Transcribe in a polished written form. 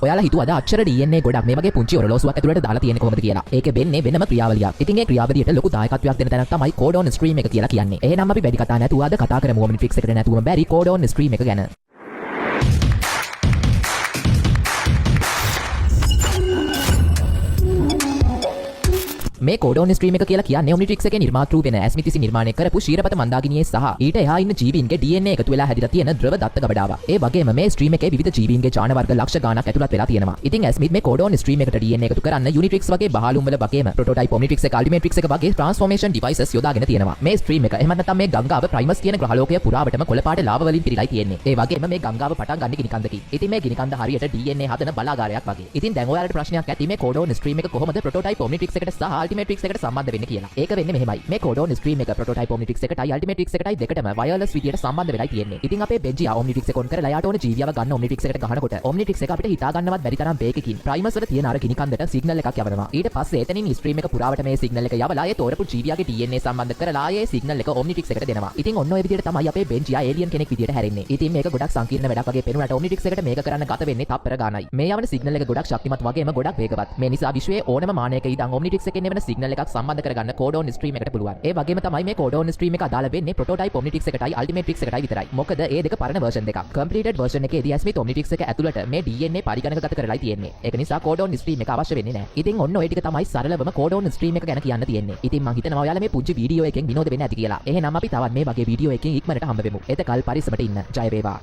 ඔයාලා හිතුවද අක්ෂර DNA ගොඩක් මේ වගේ පුංචි ඔරලෝසුවක් ඇතුළට දාලා තියෙන්නේ කොහොමද කියලා? ඒකේ වෙන්නේ වෙනම ක්‍රියාවලියක්. ඉතින් ඒ ක්‍රියාවලියට ලොකු දායකත්වයක් දෙන තැනක් තමයි කෝඩෝන් ස්ට්‍රීම් එක කියලා කියන්නේ. එහෙනම් අපි වැඩි කතා නැතුව අද කතා කරමු ඔම්නිට්‍රික්ස් එකට නැතුවම බැරි කෝඩෝන් ස්ට්‍රීම් එක ගැන. මේ කෝඩෝන් ස්ට්‍රීම් එක කියලා කියන්නේ ඔම්නිට්‍රික්ස් එකේ නිර්මාතෘ වෙන ඇස්මිත් විසින් නිර්මාණය කරපු ශීරපත මන්දාකිනියේ සහ ඊට එහා ඉන්න ජීවීන්ගේ DNA එකතු වෙලා හැදිලා තියෙන ද්‍රව දත්ත ගබඩාවක්. ඒ වගේම මේ ස්ට්‍රීම් එකේ විවිධ ජීවීන්ගේ ජාන වර්ග ලක්ෂ ගණනක් ඇතුළත් වෙලා තියෙනවා. ඉතින් ඇස්මිත් මේ කෝඩෝන් ස්ට්‍රීම් එකට DNA එකතු කරන්න යුනිට්‍රික්ස් වගේ බහලුම් වල වගේම ප්‍රොටෝටයිප් ඔම්නිට්‍රික්ස් එක අල්ටිමේට්‍රික්ස් එක වගේ ට්‍රාන්ස්ෆෝමේෂන් ඩිවයිසස් යොදාගෙන තියෙනවා. මේ ස්ට්‍රීම් එක එහෙම නැත්නම් මේ ගංගාව ප්‍රයිමස් කියන ග්‍රහලෝකය පුරාවටම කොළ පාට ලාව වලින් පිරීලා තියෙන්නේ. ඒ වගේම මේ ගංගාව පටන් ගන්න ගිනි කන්දකින්. ඉතින් මේ ගිනි කන්ද හරියට DNA හදන බලාගාරයක් වගේ. ඉතින් දැන් ඔයාලට ප්‍රශ්නයක් ඇති මේ කෝඩෝන් ස්ට්‍රීම් එක කොහොමද ප්‍රොටෝටයිප් ඔම්නිට්‍රික්ස් එකට සහ අල්ටිමේට්‍රික්ස් එකට සම්බන්ධ වෙන්නේ කියලා. ඒක වෙන්නේ මෙහෙමයි. මේ කෝඩෝන් ස්ට්‍රීම් එක ප්‍රොටෝටයිප් ඔම්නිට්‍රික්ස් එකටයි අල්ටිමේට්‍රික්ස් එකටයි දෙකටම වයර්ලස් විදියට සම්බන්ධ වෙලා තියෙන්නේ. ඉතින් අපේ බෙන්ජියා ඔම්නිට්‍රික්ස් එක ඔන් කරලා යාට ඕන ජීවියව ගන්න ඔම්නිට්‍රික්ස් එකට ගහනකොට ඔම්නිට්‍රික්ස් එක අපිට හිතා ගන්නවත් බැරි තරම් වේගකින් ප්‍රයිමස් වල තියෙන අර ගිනි කන්දට සිග්නල් එකක් යවනවා. ඊට පස්සේ එතනින් ස්ට්‍රීම් එක පුරාවට මේ සිග්නල් එක යවලා ඒ තෝරපු ජීවියාගේ DNA සම්බන්ධ කරලා ඒ සිග්නල් එක ඔම්නිට්‍රික්ස් එකට දෙනවා. ඉතින් ඔන්න ඔය විදියට තමයි අපේ බෙන්ජියා ඒලියන් කෙනෙක් විදියට හැරෙන්නේ. ඉතින් මේක ගොඩක් සංකීර්ණ වැඩක් වගේ පෙනුනට ඔම්නිට්‍රික්ස් එකට මේක කරන්න ගත වෙන්නේ තප්පර ගානයි. මේ යවන සිග්නල් එක ගොඩක් ශක්තිමත් වගේම ගොඩක් වේගවත්. මේ නිසා විශ්වයේ ඕනම මානයක ඉඳන් ඔම්නිට්‍රික්ස් එකෙන් එවන සිග්නල් එකක් සම්බන්ධ කරගන්න කෝඩෝන් ස්ට්‍රීම් එකට පුළුවන්. ඒ වගේම තමයි මේ කෝඩෝන් ස්ට්‍රීම් එක අදාළ වෙන්නේ ප්‍රොටෝටයිප් ඔම්නිට්‍රික්ස් එකටයි අල්ටිමේට්‍රික්ස් එකටයි විතරයි. මොකද ඒ දෙක පරණ version දෙකක්. කම්ප්ලීටඩ් version එකේදී ඇස්මිත් ඔම්නිට්‍රික්ස් එක ඇතුළට මේ DNA පරිගණකගත කරලායි තියෙන්නේ. ඒක නිසා කෝඩෝන් ස්ට්‍රීම් එක අවශ්‍ය වෙන්නේ නැහැ. ඉතින් ඔන්න ඔය ටික තමයි සරලවම කෝඩෝන් ස්ට්‍රීම් එක ගැන කියන්න තියෙන්නේ. ඉතින් මම හිතනවා ඔයාලා මේ පුංචි වීඩියෝ එකෙන් විනෝද වෙන්න ඇති කියලා. එහෙනම් අපි තවත් මේ වගේ වීඩියෝ එකකින් ඉක්මනට හම්බ වෙමු. එතකල් පරිස්සමට ඉන්න. ජය වේවා.